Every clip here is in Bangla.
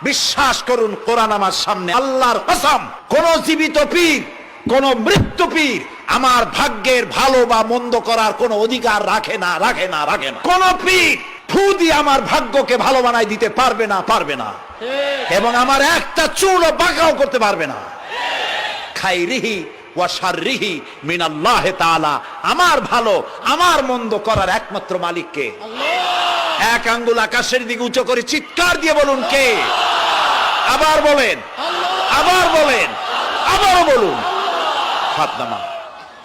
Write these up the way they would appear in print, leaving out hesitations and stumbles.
বিশ্বাস করুন, কোরআন আমার সামনে, আল্লাহর কসম, কোন জীবিত পীর, কোন মৃত্যু পীর আমার ভাগ্যের ভালো বা মন্দ করার কোন অধিকার রাখে না। কোন পীর ফু দিয়ে আমার ভাগ্যকে ভালো বানাই দিতে পারবে না, এবং আমার একটা চুলও বাঁকাও করতে পারবে না। খাইরিহি ওয়া শাররিহি মিনাল্লাহি তাআলা, আমার ভালো আমার মন্দ করার একমাত্র মালিক কে? এক আঙ্গুল আকাশের দিকে উঁচু করে চিৎকার দিয়ে বলুন, কে? আবার বলেন, আবারও বলুন। হাত নামা।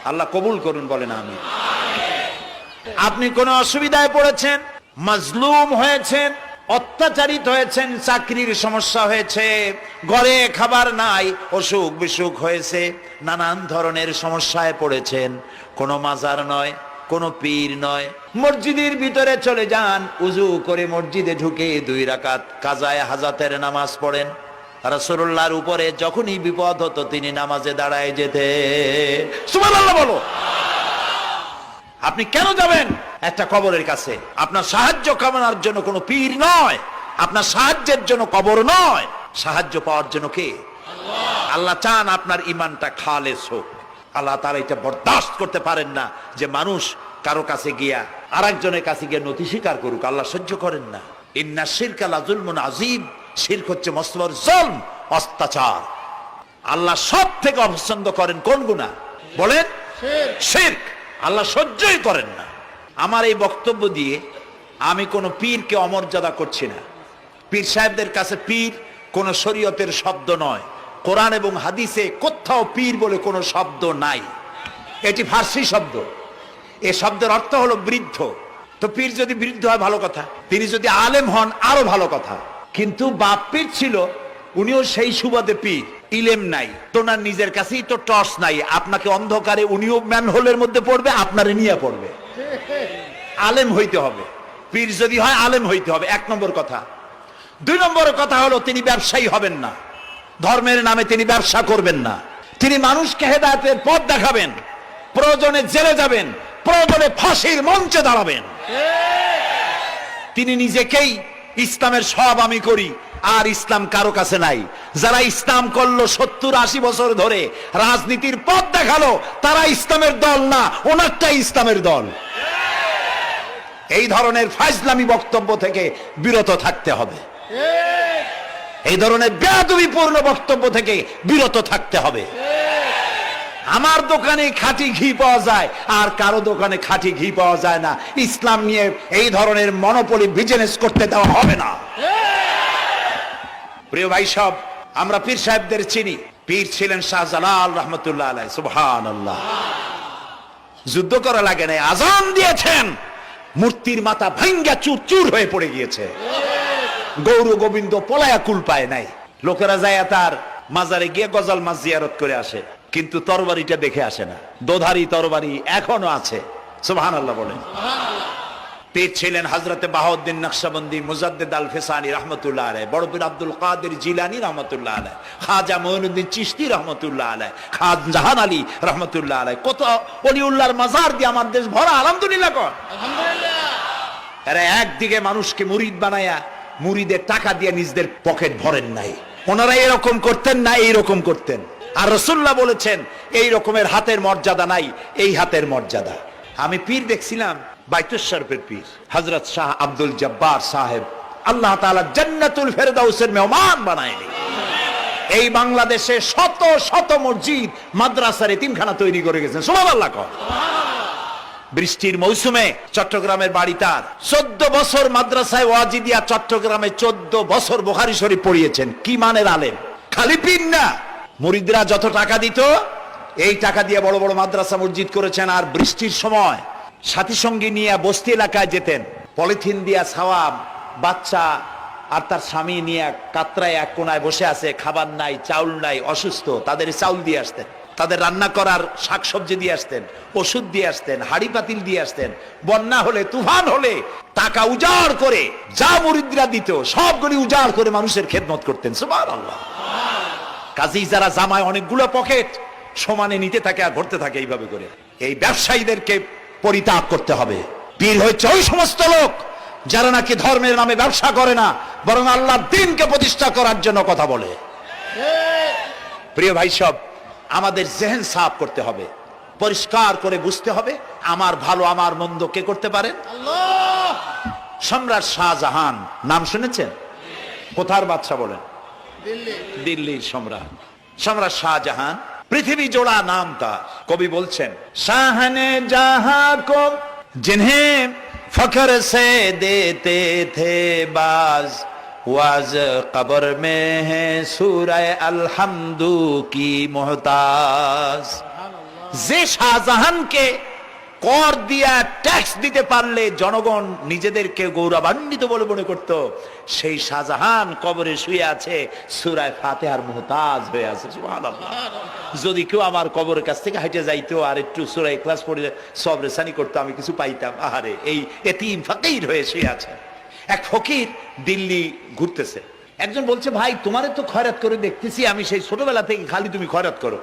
আল্লাহ কবুল করুন, বলেন আমিন। আপনি কোন অসুবিধায় পড়েছেন, মাজলুম হয়েছেন, অত্যাচারিত হয়েছেন, চাকরির সমস্যা হয়েছে, ঘরে খাবার নাই, অসুখ বিসুখ হয়েছে, নানান ধরনের সমস্যায় পড়েছেন, কোনো মাজার নয়, কোন পীর নয়, মসজিদের ভিতরে চলে যান, উজু করে মসজিদে ঢুকে 2 রাকাত কাজায়ে হাজাতের নামাজ পড়েন। রাসূলুল্লাহর উপরে যখনই বিপদ হতো তিনি নামাজে দাঁড়ায় যেতেন। সুবহানাল্লাহ বলো। আপনি কেন যাবেন একটা কবরের কাছে? আপনার সাহায্য কামনার জন্য কোনো পীর নয়, আপনার সাহায্যের জন্য কবর নয়, সাহায্য পাওয়ার জন্য কে? আল্লাহ চান আপনার ইমানটা খালেস হোক। আল্লাহ তাআলা এটা বরদাস্ত করতে পারেন না যে মানুষ কারো কাছে গিয়া আরেকজনের কাছে গিয়ে নথি স্বীকার করুক। আল্লাহ সহ্য করেন না। ইন্না শিরকা লাযুলমুন আযীম, শিরক হচ্ছে মস্ত বড় জুলম, অত্যাচার। আল্লাহ সব থেকে অপছন্দ করেন কোন গুনাহ? বলেন, শিরক। আল্লাহ সহ্যই করেন না। আমার এই বক্তব্য দিয়ে আমি কোন পীরকে অমর্যাদা করছি না। পীর সাহেবদের কাছে পীর কোন শরীয়তের শব্দ নয়। কোরআন এবং হাদিসে কোথাও পীর বলে কোনো শব্দ নাই। এটি ফার্সি শব্দ। এই শব্দের অর্থ হলো বৃদ্ধ। তো পীর যদি বৃদ্ধ হয় ভালো কথা, তিনি যদি আলেম হন আরো ভালো কথা। কিন্তু বাপ পীর ছিল, উনিও সেই সুবাদে পীর, ইলেম নাই, তোনার নিজের কাছেই তো টর্চ নাই। আপনাকে অন্ধকারে উনিও ম্যানহোলের মধ্যে পড়বে, আপনারে নিয়ে পড়বে। আলেম হইতে হবে, পীর যদি হয় আলেম হইতে হবে, 1 নম্বর কথা। 2 নম্বর কথা হলো তিনি ব্যবসায়ী হবেন না। ধর্মের নামে তিনি ব্যবসা করবেন না। তিনি মানুষকে হেদায়েতের পথ দেখাবেন, প্রয়োজনে জেলে যাবেন, প্রয়োজনে ফাঁসির মঞ্চে দাঁড়াবেন। তিনি নিজেকেই ইসলামের সব আমি করি, আর ইসলাম কারো কাছে নাই। যারা ইসলাম করলো 70-80 বছর ধরে, রাজনীতির পথ দেখালো, তারা ইসলামের দল না, ওনারটাই ইসলামের দল। এই ধরনের ফাজলামি বক্তব্য থেকে বিরত থাকতে হবে। এই ধরনের বেয়াদবিপূর্ণ বক্তব্য থেকে বিরত থাকতে হবে। আমার দোকানে খাঁটি ঘি পাওয়া যায়, আর কারো দোকানে খাঁটি ঘি পাওয়া যায় না। ইসলাম নিয়ে এই ধরনের মনোপলি বিজনেস করতে দেওয়া হবে না। প্রিয় ভাই সব, আমরা পীর সাহেবদের চিনি। পীর ছিলেন শাহজালাল রহমতুল্লাহ আলাইহি। সুবহানাল্লাহ। যুদ্ধ করা লাগে না, আজান দিয়েছেন, মূর্তির মাথা ভাঙ্গা চুর চুর হয়ে পড়ে গিয়েছে। গৌর গোবিন্দ পলায়া কুল পায় নাই। লোকেরা যায় তার মাজারে গিয়ে গজল মাছ জিয়ারত করে আসে, কিন্তু তরবারিটা দেখে আসে না। দোধারি তরবারি এখনো আছে। সুবহানাল্লাহ বলেন। পীর ছিলেন হযরতে বাহাউদ্দিন নকশবন্দি, মুজাদ্দিদ আল ফিসানি রহমতুল্লাহ আলাইহি, বড় পীর আব্দুল কাদের জিলানী রহমতুল্লাহ আলাইহি, খাজা মঈনুদ্দিন চিশতি রহমতুল্লাহ আলাইহি, খাজা জাহান আলী রহমতুল্লাহ আলাইহি। কত ওলিউল্লাহর মাজার দিয়ে আমার দেশ ভরা। আলহামদুলিল্লাহ কর। আলহামদুলিল্লাহ। এরা একদিকে মানুষকে মুরিদ বানায়া মুরিদের টাকা দিয়ে নিজেদের পকেট ভরেন নাই। ওনারা এরকম করতেন না, এইরকম করতেন। আর রাসূলুল্লাহ বলেছেন এই রকমের হাতের মর্যাদা নাই, এই হাতের মর্যাদা। আমি পীর দেখছিলাম, বাইতুল শরফের পীর হযরত শাহ আব্দুল জব্বার সাহেব, আল্লাহ তাআলা জান্নাতুল ফেরদাউসের মেহমান বানায়নি। এই বাংলাদেশে শত শত মসজিদ, মাদ্রাসার এতিমখানা তৈরি করে গেছেন। সুবহানাল্লাহ কর। বৃষ্টির মৌসুমে চট্টগ্রামের বাড়ি তার, 14 বছর মাদ্রাসায় ওয়াজিদিয়া চট্টগ্রামে 14 বছর বুখারী শরীফ পড়িয়েছেন। কি মানের আলেম! খালি পীর না, মুরিদরা যত টাকা দিত এই টাকা দিয়ে বড় বড় মাদ্রাসা মসজিদ করেছেন। আর বৃষ্টির সময় সাথী সঙ্গী নিয়ে বস্তি এলাকায় যেতেন, পলিথিন দিয়া ছাওয়া, বাচ্চা আর তার স্বামী নিয়ে কাতরায় এক কোনায় বসে আছে, খাবার নাই, চাউল নাই, অসুস্থ, তাদের চাউল দিয়ে আসতেন, তাদের রান্না করার শাকসবজি দিয়ে আসতেন, ওষুধ দিয়ে আসতেন, হাড়ি পাতিল দিয়ে আসতেন। বন্যা হলে, তুফান হলে টাকা উজাড় করে যা মুরিদরা দিত সবগুলি উজাড় করে মানুষের খেদমত করতেন। সুবহানাল্লাহ। কাজী যারা জামায় অনেকগুলো পকেট সমানে নিতে থাকে আর ভরতে থাকে এইভাবে করে, এই ব্যবসায়ীদেরকে পরিত্যাগ করতে হবে। পীর হচ্ছে ওই সমস্ত লোক যারা নাকি ধর্মের নামে ব্যবসা করে না, বরং আল্লাহর দ্বীনকে প্রতিষ্ঠা করার জন্য কথা বলে। প্রিয় ভাই সব, আমাদের জেহেন সাফ করতে হবে, পরিষ্কার করে বুঝতে হবে আমার ভালো আমার মন্দ কে করতে পারেন? আল্লাহ। সম্রাট শাহজাহান নাম শুনেছেন? কোথার বাদশা বলেন? দিল্লির সম্রাট। সম্রাট শাহজাহান, পৃথিবী জোড়া নাম তার। কবি বলছেন, শাহনে জাহাঁ কো जिन्हें फख्र से देते थे बाज वाज कब्र में है सूरह अलहम्दु की मोहताज। যে শাহজাহানকে কর দিয়া ট্যাক্স দিতে পারলে জনগণ নিজেদেরকে গৌরবান্বিত বলে মনে করত, সেই শাহজাহান কবরে শুয়ে আছে, সূরা ফাতিহার মুহতাজ হয়ে আছে। সুবহানাল্লাহ। যদি কেউ আমার কবরের কাছ থেকে হেঁটে যাইতো আর একটু সূরা ইখলাস পড়ে সবরেসানি করতো, আমি কিছু পাইতাম। আহারে, এই এতিম ফকির হয়ে শুয়ে আছে। এক ফকির দিল্লি ঘুরতেছে, একজন বলছে, ভাই তোমারে তো খয়রাত করে দেখতেছি আমি সেই ছোটবেলা থেকে, খালি তুমি খয়রাত করো।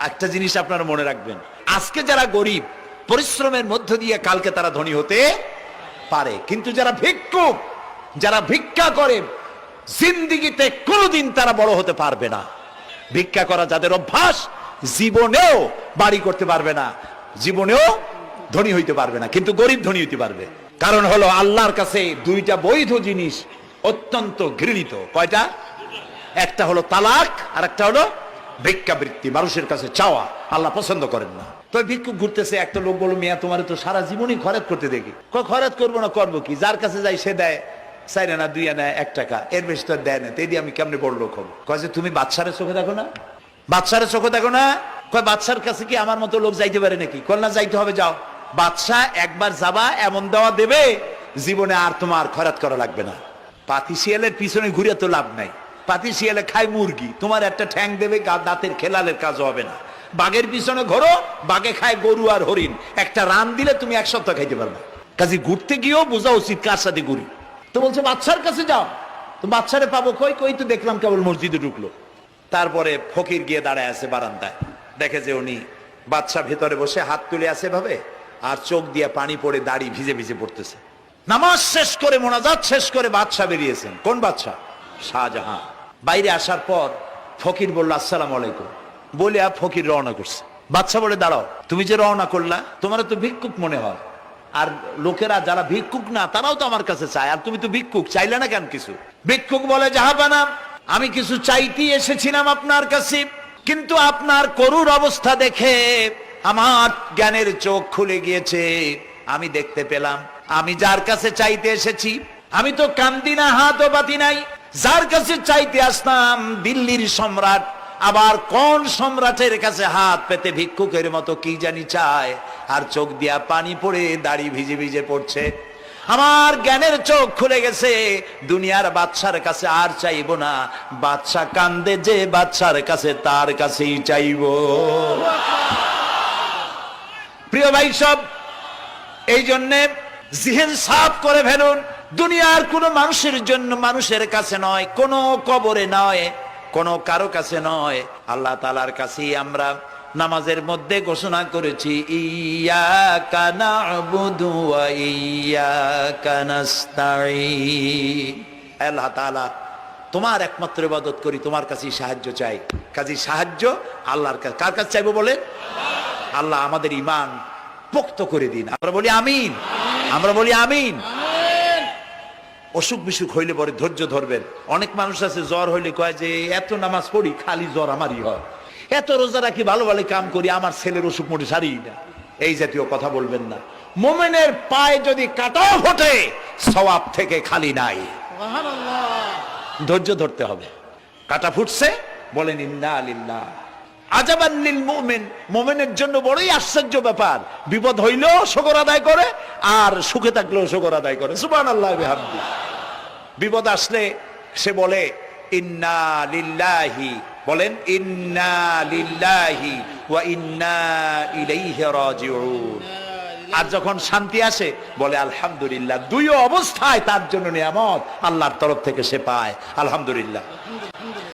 একটা জিনিস আপনারা মনে রাখবেন, আজকে যারা গরিব পরিশ্রমের মধ্য দিয়ে কালকে তারা ধনী হতে পারে, কিন্তু যারা ভিক্ষুক, যারা ভিক্ষা করে, জিন্দেগিতে কোনোদিন তারা বড় হতে পারবে না। ভিক্ষা করা যাদের অভ্যাস, জীবনেও বাড়ি করতে পারবে না, জীবনেও ধনী হইতে পারবে না, কিন্তু গরিব ধনী হইতে পারবে। কারণ হলো আল্লাহর কাছে দুইটা বৈধ জিনিস অত্যন্ত ঘৃণিত। কয়টা? একটা হলো তালাক, আর একটা হলো ভিক্ষাবৃত্তি, মানুষের কাছে চাওয়া। আল্লাহ পছন্দ করেন না। তো ভিক্ষুক ঘুরতেছে, একটা লোক বলল, মিয়া তোমার তো সারা জীবনই খরচ করতে দেখি। খরচ করবো না, করবো কি? যার কাছে যাই সে দেয় 4 আনা 2 আনা 1 টাকা, এর বেশি তো দেয় না। এই দিয়ে আমি কেমনে বড় লোক হবো? কয় যে তুমি বাদশারে চোখে দেখো না, বাদশারে চোখে দেখো না। কয় বাদশার কাছে কি আমার মতো লোক যাইতে পারে নাকি? কয় না, যাইতে হবে, যাও। বাদশা একবার যাবা, এমন দেওয়া দেবে জীবনে আর তোমার খরচ করা লাগবে না। পাতি শিয়ালের পিছনে ঘুরে তো লাভ নাই। পাতি শিয়ালে খায় মুরগি, তোমার একটা ঠ্যাং দেবে, দাঁতের খেলালের কাজ হবে না। বাঘের পিছনে ঘোরো, বাঘে খায় গরু আর হরিণ, একটা রান দিলে তুমি 1 সপ্তাহ খাইতে পারবে। কাজে ঘুরতে গিয়েও বোঝা উচিত কার সাথে ঘুরি। তো বলছে বাদশার কাছে যাও। তো বাদশারে পাবো কই? কই তো দেখলাম কেবল মসজিদে ঢুকলো। তারপরে ফকির গিয়ে দাঁড়ায় আছে বারান্দায়, দেখে যে উনি বাদশা ভেতরে বসে হাত তুলে আছে ভাবে, আর চোখ দিয়ে পানি পড়ে দাড়ি ভিজে ভিজে পড়তেছে। নামাজ শেষ করে, মোনাজাত শেষ করে বাদশা বেরিয়েছেন। কোন বাদশা? শাহজাহান। বাইরে আসার পর ফকির বলল, আসসালামু আলাইকুম বলে ফকির রওনা করছে। বাদশা বলে, দাঁড়াও, তুমি যে রওনা করলা, তোমার তো ভিক্ষুক মনে হয়, আর লোকেরা যারা ভিক্ষুক না তারাও তো আমার কাছে চায়, আর তুমি তো ভিক্ষুক, চাইলে না কেন কিছু? ভিক্ষুক বলে, জাহাপানা, আমি কিছু চাইতেই এসেছিলাম আপনার কাছে, কিন্তু আপনার করুণ অবস্থা দেখে আমার জ্ঞানের চোখ খুলে গিয়েছে। আমি দেখতে পেলাম আমি যার কাছে চাইতে এসেছি, আমি তো কান্দি না, হাতও পাতি নাই। যার কাছে চাইতে আসলাম দিল্লির সম্রাট, আবার কোন সম্রাটের কাছে হাত পেতে ভিক্ষুকের মতো কি জানি চায়, আর চোখ দিয়া পানি পড়ে দাড়ি ভিজে ভিজে পড়ছে। আমার জ্ঞানের চোখ খুলে গেছে, দুনিয়ার বাদশার কাছে আর চাইবো না। বাদশা কান্দে যে বাদশার কাছে, তার কাছেই চাইবো। প্রিয় ভাই সব, এই জন্যে জিহেন সাফ করে ফেলুন। দুনিয়ার কোন মানুষের জন্য, মানুষের কাছে নয়, কোন কবরে নয়, কোন কারো কাছে নয়, আল্লাহ তাআলার কাছেই আমরা নামাজের মধ্যে ঘোষণা করেছি, ইয়াকা না'বুদু ওয়া ইয়াকা নাস্তাঈন। আল্লাহ তাআলা, তোমার একমাত্র ইবাদত করি, তোমার কাছেই সাহায্য চাই। কাজী সাহায্য আল্লাহর কাছে। কার কাছে চাইবো বলে? আল্লাহ আমাদের ঈমান পোক্ত করে দিন। আমরা বলি আমিন, আমরা বলি আমিন। অসুখ বিসুখ হইলে পরে ধৈর্য ধরবেন। অনেক মানুষ আছে জ্বর হইলে কয় যে এত নামাজ পড়ি খালি জ্বর আমারই হয়, এত রোজা রাখি, ভালো ভালো কাম করি, আমার ছেলের অসুখ মোটে সারি না। এই জাতীয় কথা বলবেন না। মুমিনের পায়ে যদি কাঁটাও ফোটে, সওয়াব থেকে খালি নাই। ধৈর্য ধরতে হবে। কাঁটা ফুটছে, বলেন ইন্না লিল্লাহ। আজাবান লিল মুমিন, মুমিনের জন্য বড়ই আশ্চর্য ব্যাপার, বিপদ হইলেও শুকর আদায় করে, আর সুখে থাকলেও শুকর আদায় করে। সুবহানাল্লাহ বিহামদি। বিপদ আসলে সে বলে ইন্না লিল্লাহি, বলেন ইন্না লিল্লাহি ওয়া ইন্না ইলাইহি রাজিউন। আর যখন শান্তি আসে বলে আলহামদুলিল্লাহ। দুই অবস্থায় তার জন্য নিয়ামত আল্লাহর তরফ থেকে সে পায়। আলহামদুলিল্লাহ।